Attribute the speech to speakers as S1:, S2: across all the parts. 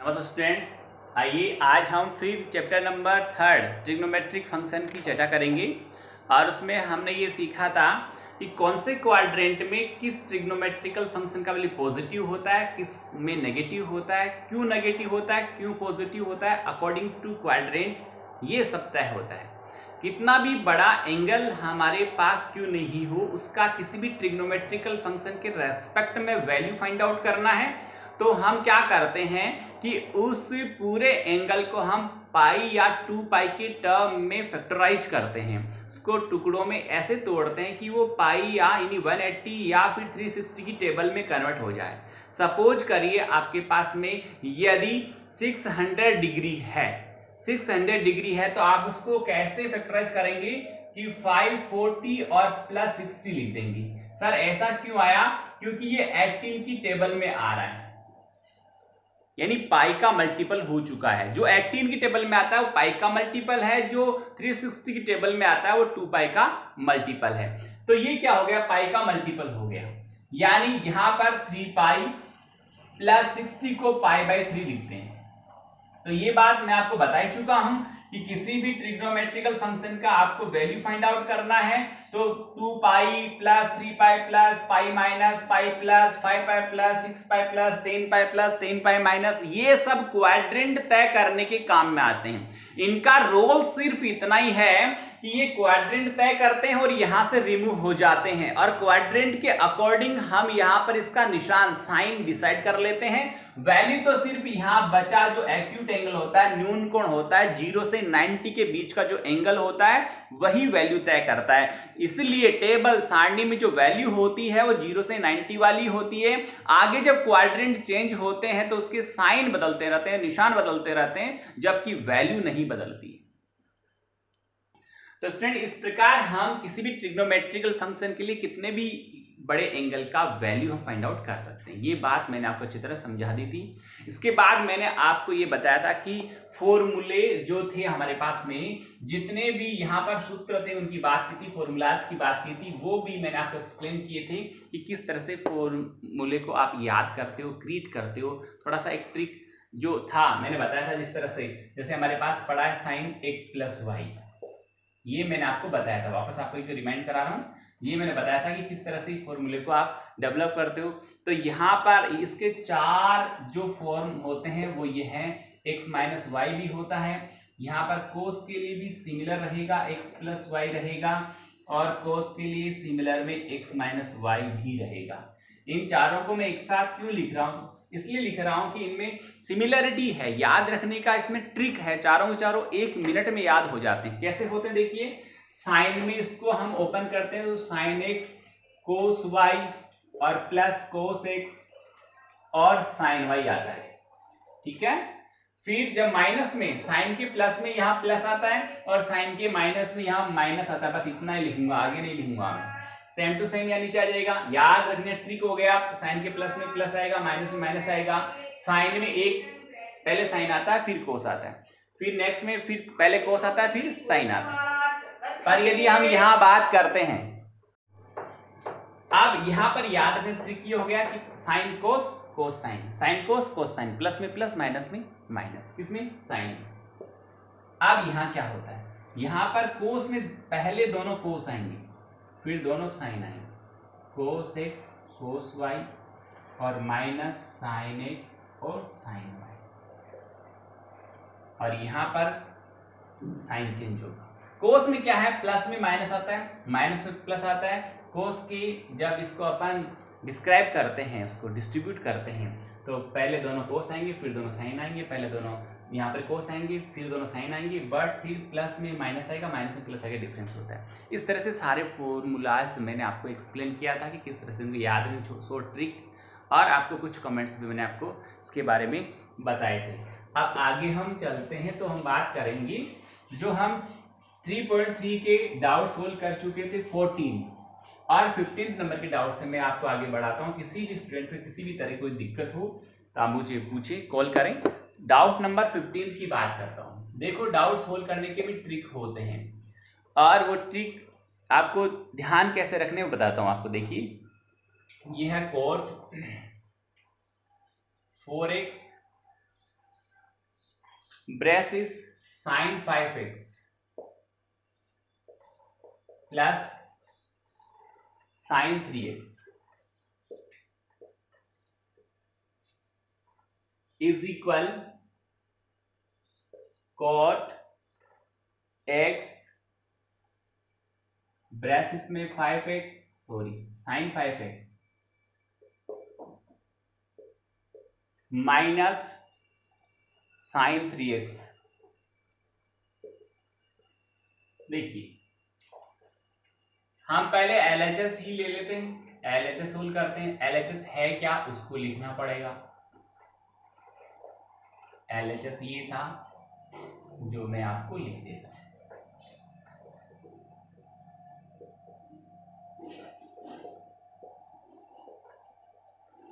S1: तो स्टूडेंट्स, आइए आज हम फिर चैप्टर नंबर 3 ट्रिग्नोमेट्रिक फंक्शन की चर्चा करेंगे। और उसमें हमने ये सीखा था कि कौन से क्वाड्रेंट में किस ट्रिग्नोमेट्रिकल फंक्शन का वैल्यू पॉजिटिव होता है, किस में नेगेटिव होता है, क्यों नेगेटिव होता है, क्यों पॉजिटिव होता है, अकॉर्डिंग टू क्वाड्रेंट ये सब तय होता है। कितना भी बड़ा एंगल हमारे पास क्यों नहीं हो, उसका किसी भी ट्रिग्नोमेट्रिकल फंक्शन के रेस्पेक्ट में वैल्यू फाइंड आउट करना है तो हम क्या करते हैं कि उस पूरे एंगल को हम पाई या 2 पाई के टर्म में फैक्टराइज करते हैं। उसको टुकड़ों में ऐसे तोड़ते हैं कि वो पाई या यानी 180 या फिर 360 की टेबल में कन्वर्ट हो जाए। सपोज करिए आपके पास में यदि 600 डिग्री है, 600 डिग्री है तो आप उसको कैसे फैक्टराइज करेंगे कि 540 और प्लस 60 लिख देंगे। सर ऐसा क्यों आया? क्योंकि ये 18 की टेबल में आ रहा है, यानी पाई का मल्टीपल हो चुका है। जो 18 की टेबल में आता है वो पाई का मल्टीपल है, जो 360 की टेबल में आता है वो 2 पाई का मल्टीपल है। तो ये क्या हो गया? पाई का मल्टीपल हो गया, यानी यहां पर 3 पाई प्लस 60 को पाई बाई 3 लिखते हैं। तो ये बात मैं आपको बता ही चुका हूं कि किसी भी ट्रिग्नोमेट्रिकल फंक्शन का आपको वैल्यू फाइंड आउट करना है तो 2 pi plus 3 pi plus pi minus pi plus 5 pi plus 6 pi plus 10 pi plus 10 pi minus, ये सब क्वाड्रेंट तय करने के काम में आते हैं। इनका रोल सिर्फ इतना ही है कि ये क्वाड्रेंट तय करते हैं और यहां से रिमूव हो जाते हैं, और क्वाड्रेंट के अकॉर्डिंग हम यहां पर इसका निशान साइन डिसाइड कर लेते हैं। वैल्यू तो सिर्फ यहां बचा जो एक्यूट एंगल होता है, न्यून कोण होता है, 0 से 90 के बीच का जो एंगल होता है वही वैल्यू तय करता है। इसलिए टेबल सारणी में जो वैल्यू होती है वो 0 से 90 वाली होती है। आगे जब क्वाड्रेंट चेंज होते हैं तो उसके साइन बदलते रहते हैं, निशान बदलते रहते हैं, जबकि वैल्यू नहीं बदलती। तो स्टूडेंट, इस प्रकार हम किसी भी ट्रिग्नोमेट्रिकल फंक्शन के लिए कितने भी बड़े एंगल का वैल्यू हम फाइंड आउट कर सकते हैं। ये बात मैंने आपको अच्छी तरह समझा दी थी। इसके बाद मैंने आपको ये बताया था कि फॉर्मूले जो थे हमारे पास में, जितने भी यहाँ पर सूत्र थे उनकी बात की थी, फॉर्मूलाज की बात की थी, वो भी मैंने आपको एक्सप्लेन किए थे कि किस तरह से फॉर्मूले को आप याद करते हो, क्रिएट करते हो। थोड़ा सा एक ट्रिक जो था मैंने बताया था, जिस तरह से जैसे हमारे पास पड़ा है साइन एक्स प्लस वाई, ये मैंने आपको बताया था, वापस आपको एक रिमाइंड करा रहा हूं। ये मैंने बताया था कि किस तरह से फॉर्मूले को आप डेवलप करते हो। तो यहाँ पर इसके 4 जो फॉर्म होते हैं वो ये हैं, x माइनस वाई भी होता है, यहाँ पर कोस के लिए भी सिमिलर रहेगा, x प्लस वाई रहेगा, और कोस के लिए सिमिलर में x माइनस वाई भी रहेगा। इन चारों को मैं एक साथ क्यों लिख रहा हूं? इसलिए लिख रहा हूं कि इनमें सिमिलरिटी है, याद रखने का इसमें ट्रिक है। चारों के चारों 1 मिनट में याद हो जाते हैं। कैसे होते हैं देखिए, साइन में इसको हम ओपन करते हैं तो साइन एक्स कोस वाई और प्लस कोस एक्स और साइन वाई आता है, ठीक है। फिर जब माइनस में, साइन के प्लस में यहाँ प्लस आता है और साइन के माइनस में यहाँ माइनस आता है। बस इतना ही लिखूंगा, आगे नहीं लिखूंगा। सेम टू सेम यहाँ नीचे आ जाएगा। याद रखने ट्रिक हो गया, साइन के प्लस में प्लस आएगा, माइनस में माइनस आएगा। साइन में एक पहले साइन आता है फिर कोस आता है, फिर नेक्स्ट में फिर पहले कोस आता है फिर साइन आता है। पर यदि हम यहाँ बात करते हैं, अब यहां पर याद रखने ट्रिक ये हो गया कि साइन कोस कोस साइन, साइन कोस कोस साइन, प्लस में प्लस माइनस में माइनस, किसमें? साइन। अब यहां क्या होता है, यहां पर कोस में पहले दोनों कोस आएंगे फिर दोनों साइन आएंगे, कोस एक्स कोस वाई और माइनस साइन एक्स और साइन वाई, और यहां पर साइन चेंज होगा। कोस में क्या है, प्लस में माइनस आता है, माइनस में प्लस आता है। कोस की जब इसको अपन डिस्क्राइब करते हैं, उसको डिस्ट्रीब्यूट करते हैं, तो पहले दोनों कोस आएंगे फिर दोनों साइन आएंगे, पहले दोनों यहाँ पर कोस आएंगे फिर दोनों साइन आएंगे, बट सिर्फ प्लस में माइनस आएगा, माइनस में प्लस आएगा, डिफरेंस होता है। इस तरह से सारे फॉर्मूलाज मैंने आपको एक्सप्लेन किया था कि किस तरह से उनको याद रखने, सो ट्रिक, और आपको कुछ कमेंट्स भी मैंने आपको इसके बारे में बताए थे। अब आगे हम चलते हैं तो हम बात करेंगे जो हम 3.3 के डाउट सोल्व कर चुके थे 14 और 15 नंबर के डाउट से मैं आपको आगे बढ़ाता हूं। किसी भी स्टूडेंट से किसी भी तरह कोई दिक्कत हो तो आप मुझे पूछे, कॉल करें। डाउट नंबर 15 की बात करता हूं। देखो, डाउट सोल्व करने के भी ट्रिक होते हैं और वो ट्रिक आपको ध्यान कैसे रखने वो बताता हूं आपको। देखिए, ये है cot 4x braces sine 5x plus sine 3x is equal cot x braces में 5x sign 5x minus sine 3x। देखिए हम पहले LHS ही ले लेते हैं, LHS सोल्व करते हैं। LHS है क्या उसको लिखना पड़ेगा। LHS ये था जो मैं आपको लिख देता हूं।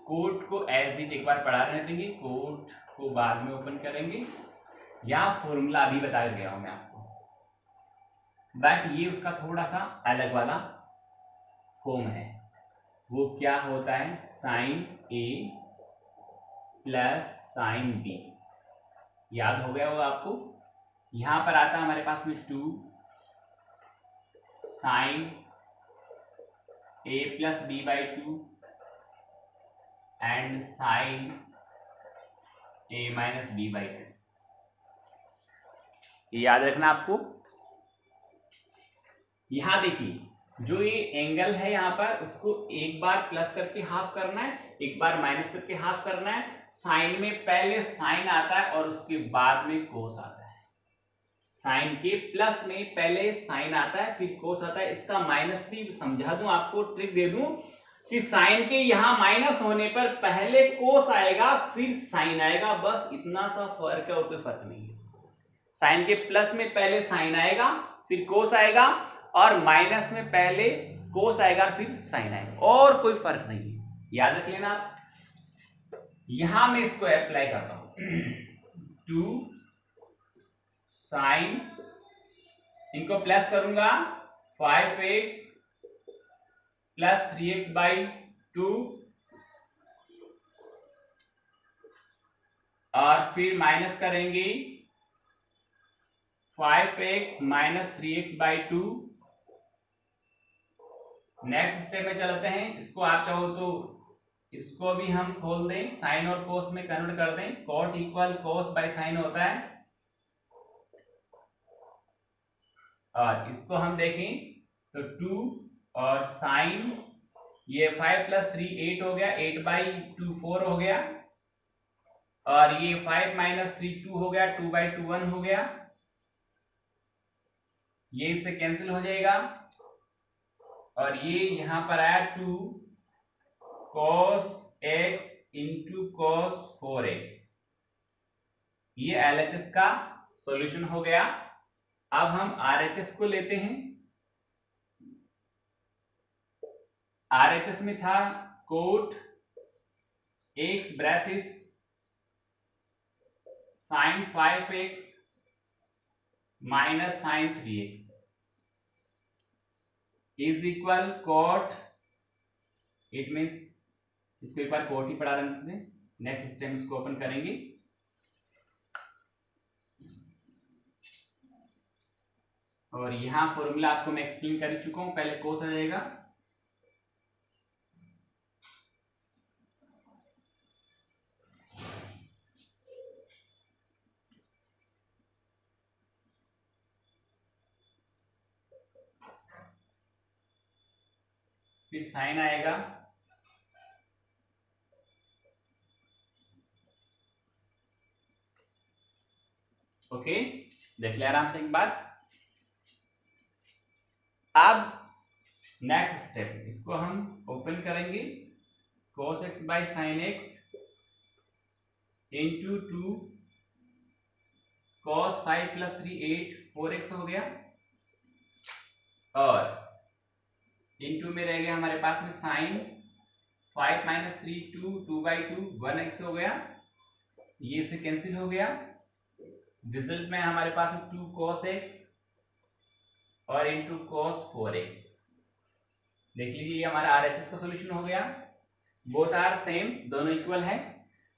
S1: कोड को एज इट एक बार पढ़ा रहने देंगे, कोड को बाद में ओपन करेंगे। या फॉर्मूला अभी बता गया हूं मैं आपको, बट ये उसका थोड़ा सा अलग वाला फॉर्म है। वो क्या होता है, sign A plus sine B, याद हो गया वो आपको। यहां पर आता है हमारे पास में 2 sine A plus B by 2 and sine A minus B by 2। याद रखना आपको। यहां देखिए जो ये एंगल है यहां पर, उसको एक बार प्लस करके हाफ करना है, एक बार माइनस करके हाफ करना है। साइन में पहले साइन आता है और उसके बाद में कोस आता है। साइन के प्लस में पहले साइन आता है फिर कोस आता है। इसका माइनस भी समझा दूं आपको, ट्रिक दे दूं कि साइन के यहां माइनस होने पर पहले कोस आएगा फिर साइन आएगा, बस इतना सा फर्क है और कोई फर्क नहीं है। साइन के प्लस में पहले साइन आएगा फिर कोस आएगा, और माइनस में पहले कोस आएगा फिर साइन आएगा, और कोई फर्क नहीं है। याद रख लेना आप। यहां मैं इसको अप्लाई करता हूं 2 साइन, इनको प्लस करूंगा 5x प्लस 3x बाई 2, और फिर माइनस करेंगे 5x minus 3x by 2। Next step में चलते हैं। इसको आप चाहो तो इसको भी हम खोल दें, साइन और कोस में कन्वर्ट कर दें। Cot equal cos by sine होता है, और इसको हम देखें तो 2 और साइन, ये 5 प्लस 3 8 हो गया, 8 बाई 2 4 हो गया, और ये 5 माइनस 3 2 हो गया, 2 बाई 2 1 हो गया। ये इससे कैंसिल हो जाएगा, और ये यहां पर आया 2 cos x into cos 4x। ये LHS का सॉल्यूशन हो गया। अब हम RHS को लेते हैं। RHS में था cot x braces sine 5x minus sine 3x is equal cot, it means इसको एक बार कोट ही पढ़ा रहे हैं। नेक्स्ट स्टेप इसको ओपन करेंगे, और यहां फॉर्मूला आपको मैं एक्सप्लेन कर चुका हूं। पहले कोस आ जाएगा, फिर साइन आएगा, ओके। देख लिया आराम से एक बार। अब नेक्स्ट स्टेप, इसको हम ओपन करेंगे। cos x by sine x into 2 cos 5 plus 3 8 4x हो गया, और इंटू में रह गया हमारे पास में साइन 5 माइनस 3 2 2 बाई 2 1x हो गया। ये से कैंसिल हो गया। रिजल्ट में हमारे पास में 2 cos x और इंटू cos 4x। देख लीजिए ये हमारा RHS का सॉल्यूशन हो गया। बोथ आर सेम, दोनों इक्वल है।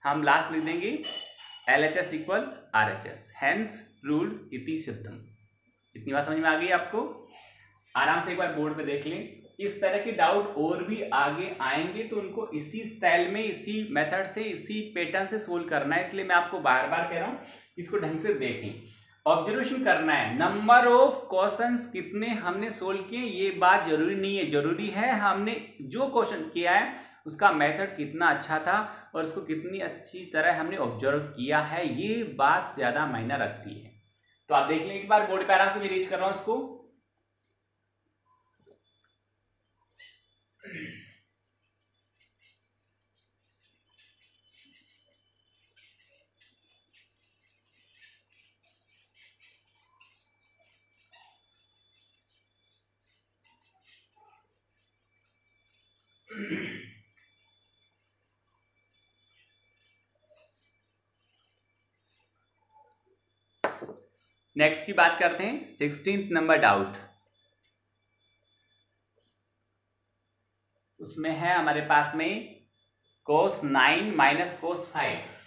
S1: हम लास्ट लिख देंगे LHS equal RHS, hence proved इति सिद्धम। इतनी बात समझ में आ गई आपको? आराम से एक बार बोर्ड पे देख लें। इस तरह के डाउट और भी आगे आएंगे तो उनको इसी स्टाइल में, इसी मेथड से, इसी पैटर्न से सोल्व करना है। इसलिए मैं आपको बार बार कह रहा हूँ इसको ढंग से देखें, ऑब्जर्वेशन करना है। नंबर ऑफ क्वेश्चंस कितने हमने सोल्व किए ये बात जरूरी नहीं है, जरूरी है हमने जो क्वेश्चन किया है उसका मेथड कितना अच्छा था और उसको कितनी अच्छी तरह हमने ऑब्जर्व किया है, ये बात ज्यादा मायने रखती है। तो आप देख लें एक बार, बोर्ड पे आराम से मैं रीच कर रहा हूं इसको। नेक्स्ट की बात करते हैं, 16th नंबर डाउट। उसमें है हमारे पास में cos 9 माइनस cos 5।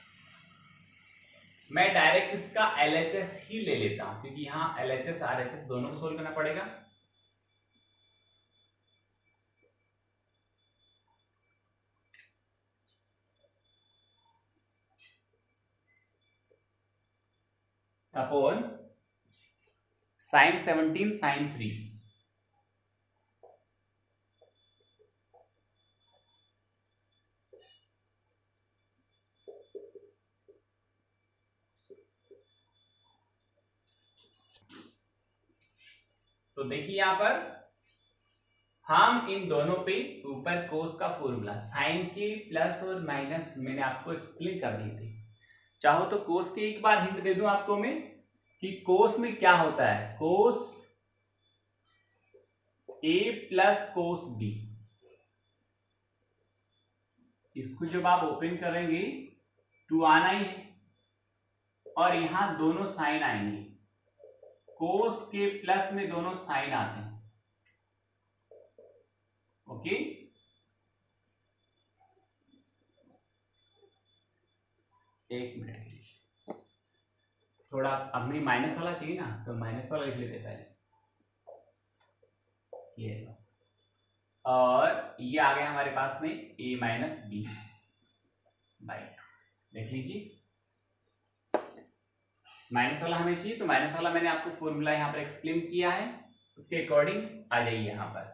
S1: मैं डायरेक्ट इसका LHS ही ले लेता हूं क्योंकि यहां LHS RHS दोनों को सोल्व करना पड़ेगा। Upon sin 17 sin 3। तो देखिए यहां पर हम इन दोनों पे ऊपर कोस का फॉर्मूला साइन के प्लस और माइनस मैंने आपको एक्सप्लेन कर दिए थे। चाहो तो कोस के एक बार हिंट दे दूं आपको मैं कि कोस में क्या होता है, कोस ए प्लस कोस बी। इसको जब आप ओपन करेंगे 2 आना ही है और यहां दोनों साइन आएंगे, कोस के प्लस में दोनों साइन आते हैं। ओके, एक मिनट के लिए थोड़ा अपनी माइनस वाला चाहिए ना, तो माइनस वाला लिख लेते पहले, ये और ये आ गया हमारे पास में a माइनस बी बाई 2। देख लीजिए माइनस वाला हमें चाहिए तो माइनस वाला मैंने आपको फॉर्मूला यहाँ पर एक्सप्लेन किया है, उसके अकॉर्डिंग आ जाइए। यहाँ पर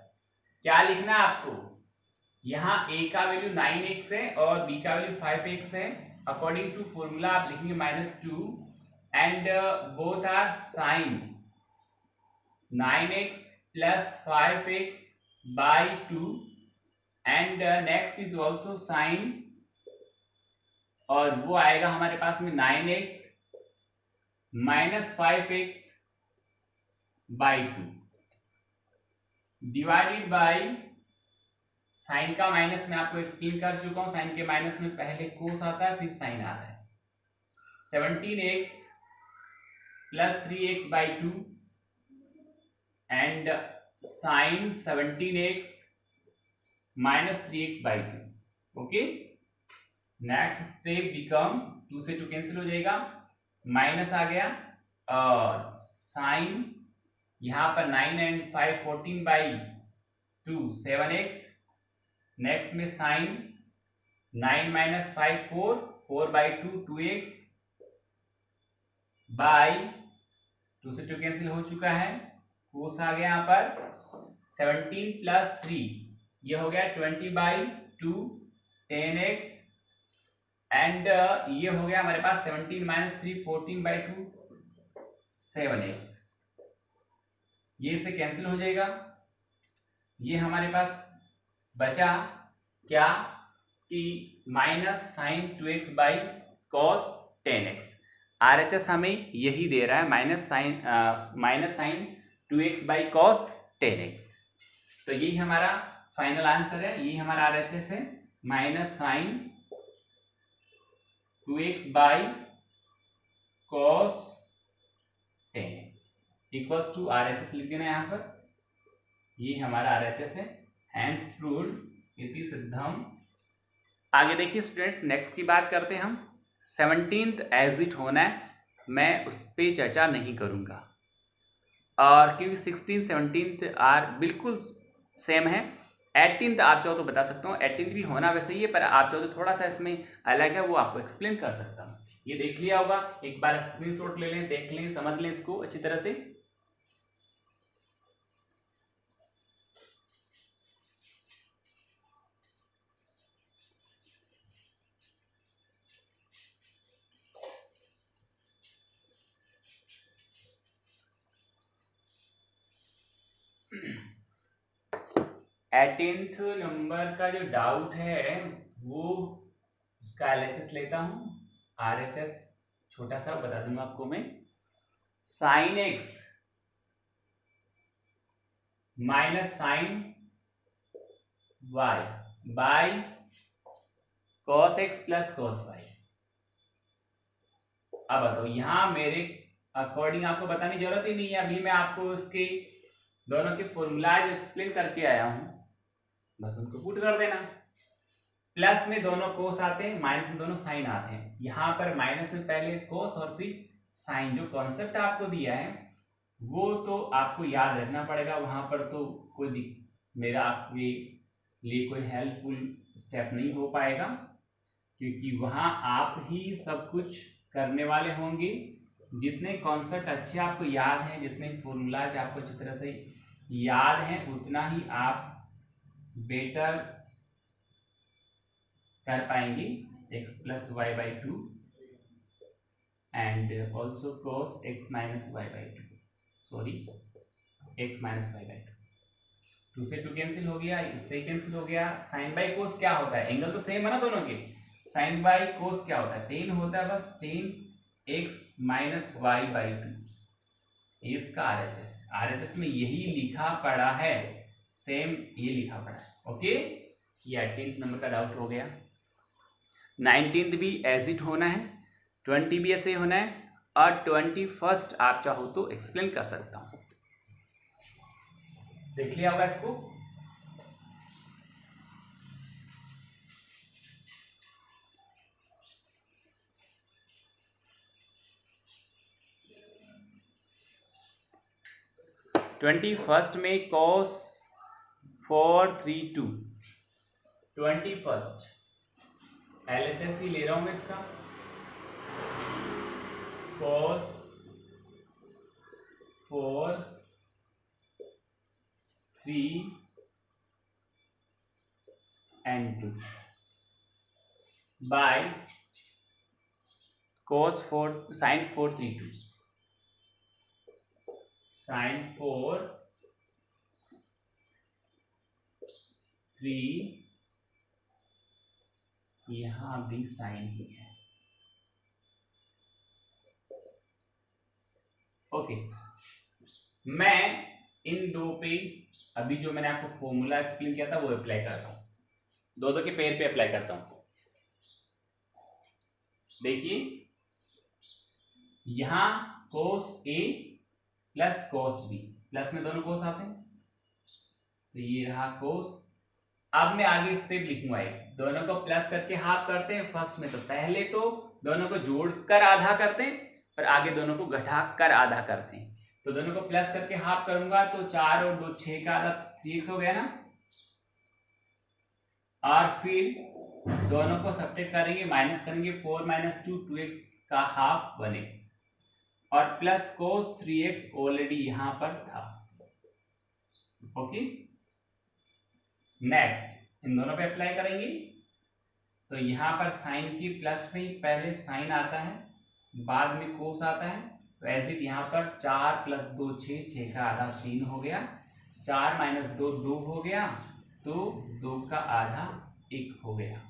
S1: क्या लिखना है आपको, यहाँ a का वैल्यू 9x है और b का वैल्यू 5x है। अकॉर्डिंग टू फॉर्मूला आप लिखेंगे -2 and both are sine 9x plus 5x by 2 and next is also sine, और वो आएगा हमारे पास में 9x minus 5x by 2 divided by sine का माइनस मैं आपको एक्सप्लेन कर चुका हूं, साइन के माइनस में पहले कोस आता है फिर साइन आता है। 17x plus 3x by 2 and sine 17x minus 3x by 2। Okay, next step become 2 से 2 कैंसिल हो जाएगा, माइनस आ गया और साइन यहां पर 9 एंड 5 14 बाई 2 7x। नेक्स्ट में sine 9 minus 5 4 4 by 2 2x by 2 से 2 कैंसिल हो चुका है, कोस आ गया यहाँ पर 17 प्लस 3 ये हो गया 20 बाई 2 10x एंड ये हो गया हमारे पास 17 माइनस 3 14 बाई 2 7x। ये से कैंसिल हो जाएगा, ये हमारे पास बचा क्या कि minus sine 2x by cos 10x। RHS हमें यही दे रहा है, minus sine 2x by cos 10x। तो यही हमारा फाइनल आंसर है, यही हमारा RHS है, minus sine 2x by cos 10x equals to RHS लिख देना यहाँ पर, ये हमारा RHS है, हैंस प्रूव्ड इति सिद्धम। आगे देखिए स्टूडेंट्स, नेक्स्ट की बात करते हैं हम 17th एज इट होना है, मैं उस पर चर्चा नहीं करूँगा। और क्योंकि 16 17 आर बिल्कुल सेम है। 18th आप चाहो तो बता सकता हूँ, 18th भी होना वैसे ही है, पर आप चाहो तो थोड़ा सा इसमें अलग है, वो आपको एक्सप्लेन कर सकता हूँ। ये देख लिया होगा, एक बार स्क्रीनशॉट ले लें, देख लें, समझ लें इसको अच्छी तरह से। एटीनथ नंबर का जो डाउट है वो उसका LHS लेता हूं, RHS छोटा सा बता दूंगा आपको मैं। Sine x minus sine y by cos x plus cos y. अब बताओ, यहां मेरे अकॉर्डिंग आपको बताने की जरूरत ही नहीं है, अभी मैं आपको इसके दोनों के फॉर्मूलाज एक्सप्लेन करके आया हूं, बस उनको पुट कर देना। प्लस में दोनों कोस आते हैं, माइनस में दोनों साइन आते हैं। यहां पर माइनस में पहले कोस और फिर साइन। जो कॉन्सेप्ट आपको दिया है वो तो आपको याद रखना पड़ेगा, वहां पर तो कोई मेरा आपके लिए कोई हेल्पफुल स्टेप नहीं हो पाएगा, क्योंकि वहां आप ही सब कुछ करने वाले होंगे। जितने कॉन्सेप्ट अच्छे आपको याद हैं, जितने फॉर्मूलाज आपको अच्छी तरह से याद हैं, उतना ही आप बेटर कर पाएंगे। x plus y by two and also cos x minus y by two, sorry x minus y by two. 2 से 2 कैंसिल हो गया, इससे कैंसिल हो गया। साइन बाई कोस क्या होता है, एंगल तो सेम है ना दोनों के। साइन बाई कोस क्या होता है, टेन होता है, बस ten x minus y by two. इसका RHS में यही लिखा पड़ा है, सेम ये लिखा पड़ा है। ओके, ये 18th नंबर का डाउट हो गया। 19th भी एज इट होना है, 20 भी ऐसे होना है, और 21st आप चाहो तो एक्सप्लेन कर सकता हूं। देख लिया होगा इसको। ट्वेंटी फर्स्ट में cos 432, 21st LHS ही ले रहा हूं मैं इसका। cos 4 3 and 2 by cos 4 sin 432, sin 4 3, यहां भी साइन ही है। ओके, मैं इन दो पे अभी जो मैंने आपको फॉर्मूला एक्सप्लेन किया था वो अप्लाई करता हूं, दो के पेयर पे अप्लाई करता हूं। देखिए, यहां cos A plus cos B, plus में दोनों cos आते हैं, तो ये रहा cos। अब मैं आगे स्टेप लिखूंगा, दोनों को प्लस करके हाफ करते हैं फर्स्ट में, तो पहले तो दोनों को जोड़कर आधा करते हैं, और आगे दोनों को घटा कर आधा करते हैं। तो दोनों को प्लस करके हाफ करूंगा तो 4 और 2 6 का आधा 3x हो गया ना, और फिर दोनों को सब्ट्रैक्ट करेंगे, माइनस करेंगे, 4 माइनस 2 2x का हाफ 1x, और प्लस cos 3x ऑलरेडी यहां पर था। ओके, नेक्स्ट इन दोनों पे अप्लाई करेंगे, तो यहां पर साइन की प्लस में पहले साइन आता है, बाद में कोस आता है, तो एज इट यहां पर 4 प्लस 2 6, 6 का आधा 3 हो गया, 4 माइनस 2 2 हो गया, तो 2 का आधा 1 हो गया,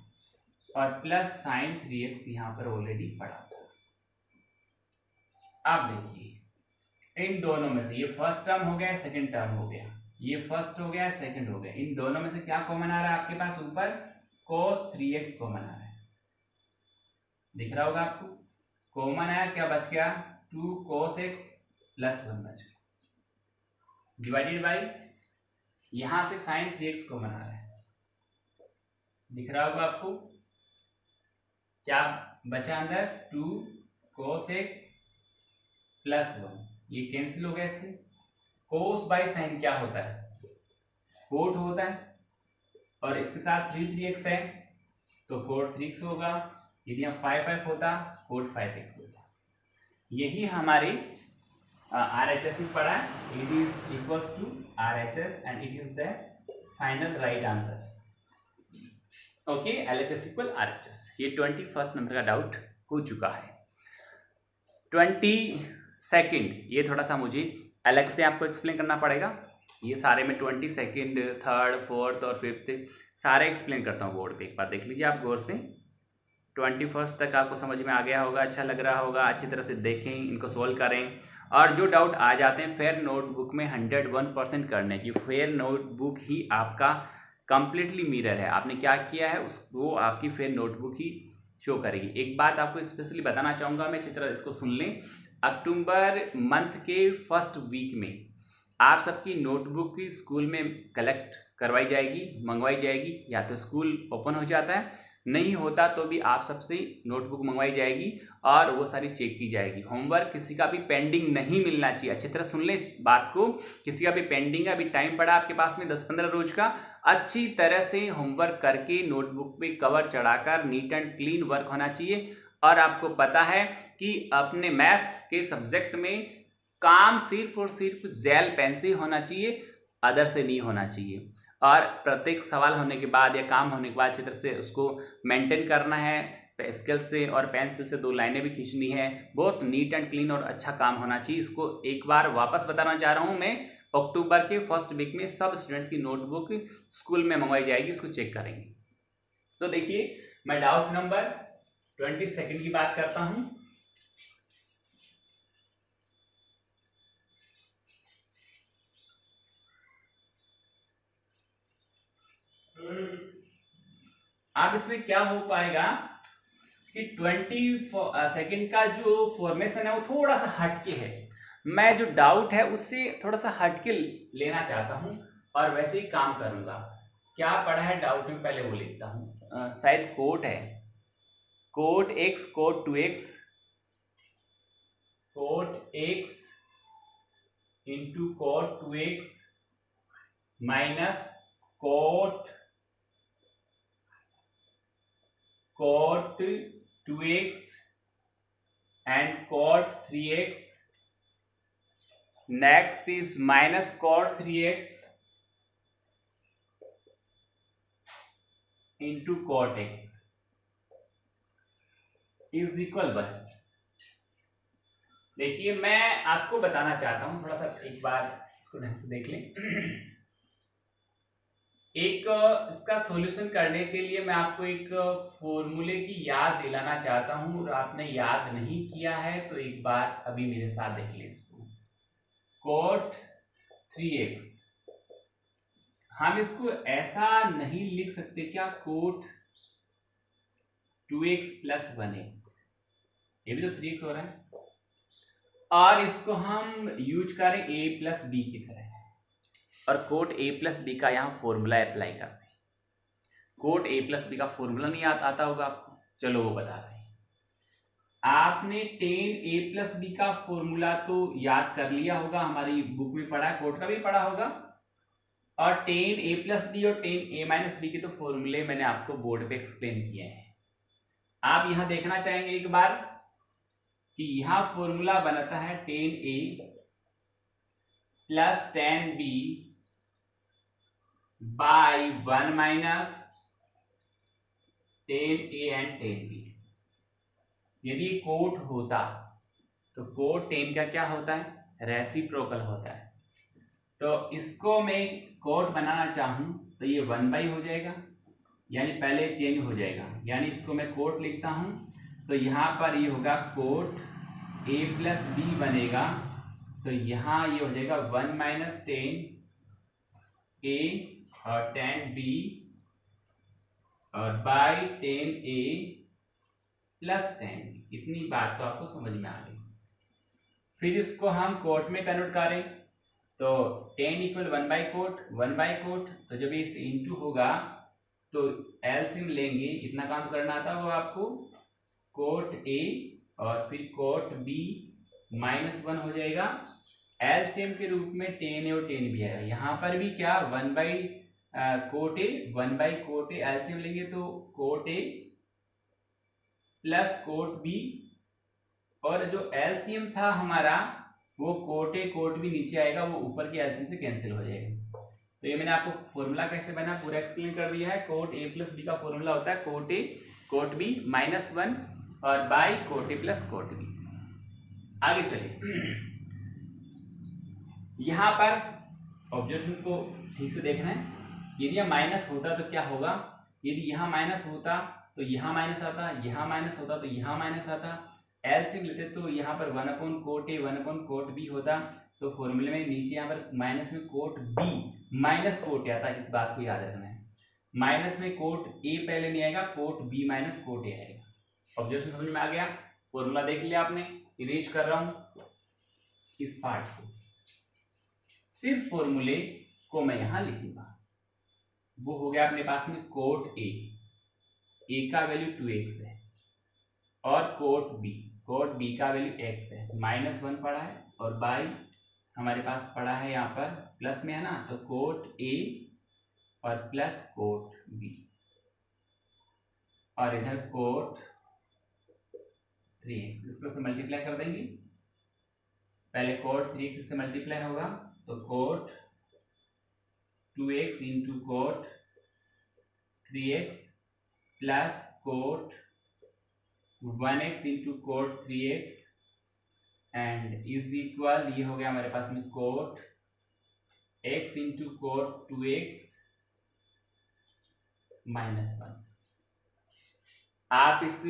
S1: और प्लस साइन 3x यहां पर ऑलरेडी पड़ा था। अब देखिए, इन दोनों में से ये फर्स्ट टर्म हो गया, सेकंड टर्म हो गया, ये फर्स्ट हो गया, सेकंड हो गया, इन दोनों में से क्या कॉमन आ रहा है आपके पास, ऊपर cos 3x कॉमन आ रहा है, दिख रहा होगा आपको। कॉमन आया, क्या बच गया, 2 cos x प्लस 1 बच गया, डिवाइडेड बाई यहां से sin 3x कॉमन आ रहा है, दिख रहा होगा आपको। क्या बचा अंदर 2 cos x प्लस 1, ये कैंसिल हो गया इससे। cos बाई साइन क्या होता है, कोट होता है, और इसके साथ 3x है तो 4 3x होगा। यदि हम 5 होता कोट 5x होता। यही हमारी RHS में पढ़ा है, it is equals to RHS and it is the final right answer. Okay, LHS equal RHS। ये 21st नंबर का डाउट हो चुका है। 22nd, ये थोड़ा सा मुझे अलग से आपको एक्सप्लेन करना पड़ेगा। ये सारे में 22nd, 3rd, 4th और 5th सारे एक्सप्लेन करता हूँ बोर्ड पे। एक बार देख लीजिए आप गौर से। 21st तक आपको समझ में आ गया होगा, अच्छा लग रहा होगा, अच्छी तरह से देखें, इनको सोल्व करें। और जो डाउट आ जाते हैं फेयर नोटबुक में 101% करने की। फेयर नोटबुक ही आपका कंप्लीटली मिरर है। आपने क्या किया है उसको आपकी फेयर नोटबुक ही शो करेगी। एक बात आपको स्पेशली बताना चाहूँगा मैं, अच्छी तरह इसको सुन लें। अक्टूबर मंथ के फर्स्ट वीक में आप सबकी नोटबुक की स्कूल में कलेक्ट करवाई जाएगी, मंगवाई जाएगी। या तो स्कूल ओपन हो जाता है, नहीं होता तो भी आप सबसे नोटबुक मंगवाई जाएगी और वो सारी चेक की जाएगी। होमवर्क किसी का भी पेंडिंग नहीं मिलना चाहिए। अच्छी तरह सुन लें इस बात को, किसी का भी पेंडिंग है, अभी टाइम पड़ा आपके पास में 10-15 रोज का, अच्छी तरह से होमवर्क करके नोटबुक पे कवर चढ़ाकर नीट एंड क्लीन वर्क होना चाहिए। और आपको पता है कि अपने मैथ्स के सब्जेक्ट में काम सिर्फ और सिर्फ जेल पेन से होना चाहिए, अदर से नहीं होना चाहिए। और प्रत्येक सवाल होने के बाद या काम होने के बाद अच्छी तरह से उसको मेंटेन करना है। स्केल से और पेंसिल से 2 लाइनें भी खींचनी है। बहुत नीट एंड क्लीन और अच्छा काम होना चाहिए। इसको एक बार वापस बताना चाह रहा हूँ मैं, अक्टूबर के फर्स्ट वीक में सब स्टूडेंट्स की नोटबुक स्कूल में मंगवाई जाएगी, उसको चेक करेंगे। तो देखिए, मैं डाउट नंबर 22 की बात करता हूं। अब इसमें क्या हो पाएगा कि 22 का जो फॉर्मेशन है वो थोड़ा सा हटके है। मैं जो डाउट है उससे थोड़ा सा हटके लेना चाहता हूं और वैसे ही काम करूंगा। क्या पढ़ा है डाउट में, पहले वो लिखता हूं। शायद कोट है, cot x cot 2x, cot x into cot 2x minus cot 2x and cot 3x. Next is minus cot 3x into cot x is equal 1। देखिए, मैं आपको बताना चाहता हूं, थोड़ा सा एक बार इसको ढंग से देख लें। एक इसका सॉल्यूशन करने के लिए मैं आपको एक फॉर्मूले की याद दिलाना चाहता हूं, और आपने याद नहीं किया है तो एक बार अभी मेरे साथ देख लें इसको। कोट 3x, हम इसको ऐसा नहीं लिख सकते क्या, कोट 2x प्लस 1x, ये भी तो 3x हो रहा है, और इसको हम यूज करें a प्लस बी की तरह, और कोट a प्लस बी का यहाँ फॉर्मूला अप्लाई करते हैं। कोट a प्लस बी का फॉर्मूला नहीं आता होगा आपको, चलो वो बताते हैं। आपने tan a प्लस बी का फॉर्मूला तो याद कर लिया होगा, हमारी बुक में पढ़ा है, कोट का भी पढ़ा होगा। और tan a प्लस बी और tan a माइनस बी के तो फॉर्मूले मैंने आपको बोर्ड पे एक्सप्लेन किए हैं। आप यहां देखना चाहेंगे एक बार कि यहां फॉर्मूला बनता है tan a plus tan b by 1 minus tan a and tan b। यदि कोट होता तो कोट tan का क्या होता है, रेसिप्रोकल होता है। तो इसको मैं कोट बनाना चाहूं तो ये 1 हो जाएगा, यानी पहले चेंज हो जाएगा, यानी इसको मैं कोट लिखता हूं तो यहां पर ये होगा कोट a प्लस बी बनेगा, तो यहां ये हो जाएगा 1 माइनस tan a और tan b और by tan a plus tan b। इतनी बात तो आपको समझ में आ गई। फिर इसको हम कोट में कन्वर्ट करें तो tan इक्वल 1 बाई कोट, तो जब इस इंटू होगा तो एलसीएम लेंगे, इतना काम करना आता होगा आपको। कोट ए और फिर कोट बी -1 हो जाएगा। एलसीएम के रूप में टेन ए और टेन बी आएगा। यहाँ पर भी क्या 1 by cot A 1 by cot A LCM लेंगे तो cot A plus cot B, और जो एलसीएम था हमारा वो कोट ए कोट बी नीचे आएगा, वो ऊपर के एलसीएम से कैंसिल हो जाएगा। तो ये मैंने आपको फॉर्मूला कैसे बना पूरा एक्सप्लेन कर दिया है। कोट ए प्लस बी का फॉर्मूला होता है कोट ए कोट बी -1 और by cot A plus cot B. आगे चलिए, यहां पर ऑब्जेक्शन को ठीक से देखना है। यदि यह माइनस होता तो क्या होगा, यदि यहाँ माइनस होता तो यहाँ माइनस आता, यहाँ माइनस होता तो यहाँ माइनस आता। एलसीएम लेते तो यहाँ पर 1 कोट ए 1 कोट बी होता। तो फॉर्मूले में नीचे यहाँ पर माइनस में cot B minus cot A आता है, इस बात को याद रखना है। माइनस में कोट ए पहले नहीं आएगा, cot B minus cot A आएगा। ऑब्जेक्शन समझ में आ गया। फॉर्मूला देख लिया आपने, इरेज कर रहा हूं इस पार्ट को। सिर्फ फॉर्मूले को मैं यहां लिखूंगा। वो हो गया अपने पास में कोट ए का वैल्यू 2x है, और कोट बी का वैल्यू x है। -1 पड़ा है और बाई हमारे पास पड़ा है यहाँ पर प्लस में है ना, तो कोट ए और प्लस कोट बी, और इधर कोट 3x, इसको से मल्टीप्लाई कर देंगे। पहले कोट 3x से मल्टीप्लाई होगा तो cot 2x into cot 3x plus cot 1x into cot 3x and is equal, ये हो गया हमारे पास में coat x into cot 2x -1। आप इस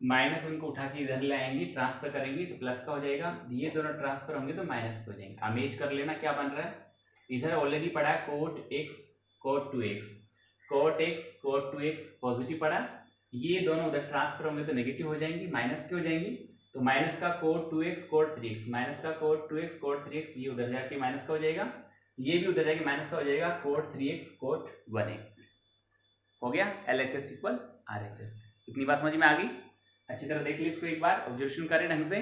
S1: -1 को उठा के इधर ले आएंगे, ट्रांसफर करेंगे तो प्लस का हो जाएगा। ये दोनों ट्रांसफर होंगे तो माइनस हो जाएंगे। अमेज कर लेना क्या बन रहा है। इधर ऑलरेडी पड़ा है cot x cot 2x, cot x cot 2x positive पड़ा। ये दोनों उधर ट्रांसफर होंगे तो नेगेटिव हो जाएंगे, माइनस के हो जाएंगे। तो माइनस का cot 2x cot 3x, minus का कोट 2x कोट 3x, ये उधर जाके माइनस का हो जाएगा, ये भी उधर जाके माइनस का हो जाएगा, कोट 3x कोट 1x हो गया। LHS equal RHS। इतनी बात समझ में आ गई। अच्छी तरह देख ली इसको एक बार, ऑब्जर्वेशन करें ढंग से।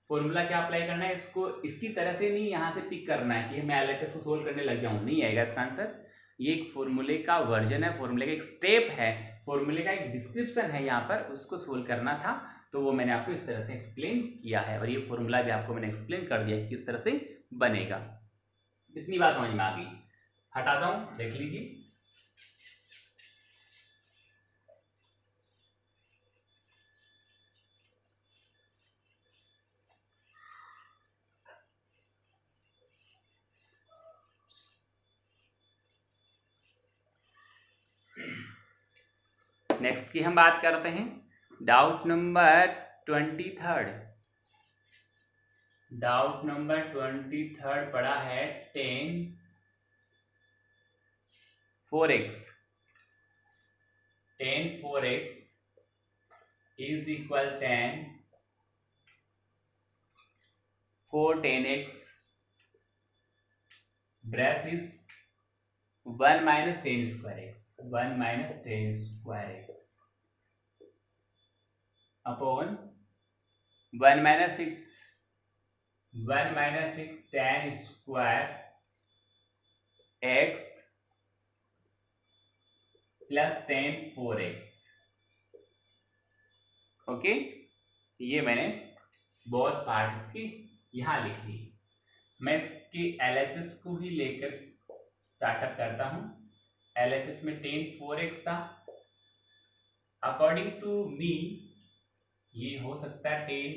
S1: फॉर्मूला क्या अप्लाई करना है, इसको इसकी तरह से नहीं यहाँ से पिक करना है कि मैं LHS को सोल्व करने लग जाऊँ, नहीं आएगा इसका आंसर। ये एक फॉर्मूले का वर्जन है, फॉर्मूले का एक स्टेप है, फॉर्मूले का एक डिस्क्रिप्शन है यहाँ पर, उसको सोल्व करना था। तो वो मैंने आपको इस तरह से एक्सप्लेन किया है, और ये फॉर्मूला भी आपको मैंने एक्सप्लेन कर दिया कि किस तरह से बनेगा। इतनी बात समझ में आ गई। हटाता हूं, देख लीजिए। नेक्स्ट की हम बात करते हैं, डाउट नंबर 23। डाउट नंबर 23 पड़ा है 10 4x is equal 10 4 10x braces 1 minus 10 square x, 1 minus 10 square x upon 1 minus 6 tan square x plus tan 4x। Okay, ये मैंने बहुत पार्ट इसकी यहां लिख ली। मैं इसकी LHS को ही लेकर स्टार्टअप करता हूं। LHS में tan 4x था। अकॉर्डिंग टू मी ये हो सकता है tan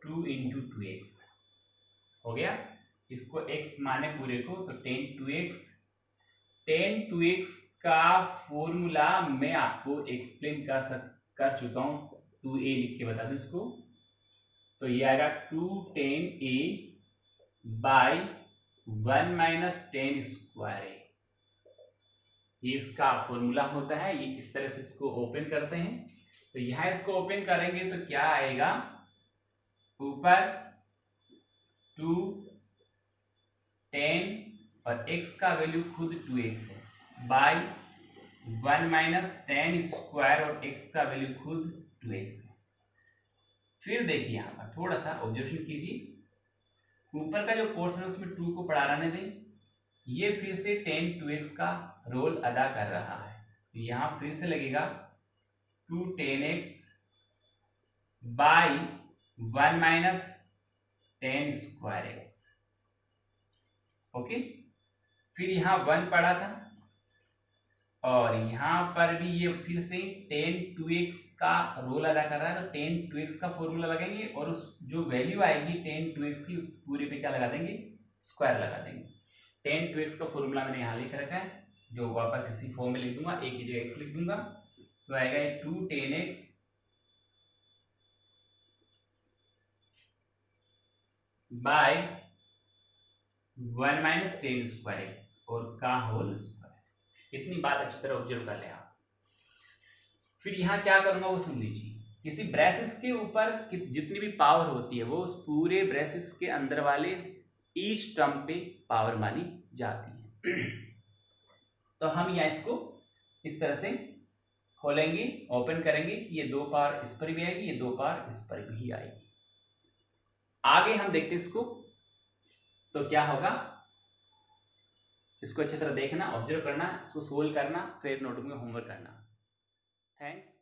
S1: 2 इंटू 2x हो गया। इसको x माने पूरे को तो tan 2x का फॉर्मूला मैं आपको एक्सप्लेन कर चुका हूं। 2a लिख के बता दूं इसको, तो ये आएगा 2 tan a by 1 minus 10 square a. ये इसका फॉर्मूला होता है। ये किस तरह से इसको ओपन करते हैं, तो यहां इसको ओपन करेंगे तो क्या आएगा, ऊपर 2 10 और x का वैल्यू खुद 2x है बाई 1 माइनस 10 स्क्वायर और x का वैल्यू खुद 2x है। फिर देखिए यहाँ पर थोड़ा सा ऑब्जर्वेशन कीजिए, ऊपर का जो पोर्शन है उसमें 2 को पड़ा रहने दें, ये फिर से tan 2x का रोल अदा कर रहा है, तो यहाँ फिर से लगेगा 2 tan x by 1 minus tan square x। Okay, फिर यहाँ 1 पड़ा था और यहाँ पर भी ये फिर से tan 2x का रोल अदा कर रहा है, तो tan 2x का फॉर्मूला लगाएंगे और उस जो वैल्यू आएगी tan 2x की उस पूरे पे क्या लगा देंगे, स्क्वायर लगा देंगे। tan 2x का फॉर्मूला मैंने यहाँ लिख रखा है, जो वापस इसी फॉर्म में लिख दूंगा, a की जगह x लिख दूंगा, तो आएगा 2 tan x by 1 minus tan square x और का होल स्क्वायर। इतनी बात अच्छी तरह ऑब्जर्व कर लें आप। फिर यहाँ क्या करूंगा वो सुन लीजिए, किसी ब्रेसिस के ऊपर जितनी भी पावर होती है वो उस पूरे ब्रेसिस के अंदर वाले ईच टर्म पे पावर मानी जाती है। तो हम यहाँ इसको इस तरह से खोलेंगे, ओपन करेंगे कि ये 2 पावर इस पर भी आएगी, ये 2 पावर इस पर भी आएगी। आगे हम देखते हैं इसको, तो क्या होगा, इसको अच्छी तरह देखना, ऑब्जर्व करना, इसको सोल्व करना, फिर नोटबुक में होमवर्क करना। थैंक्स।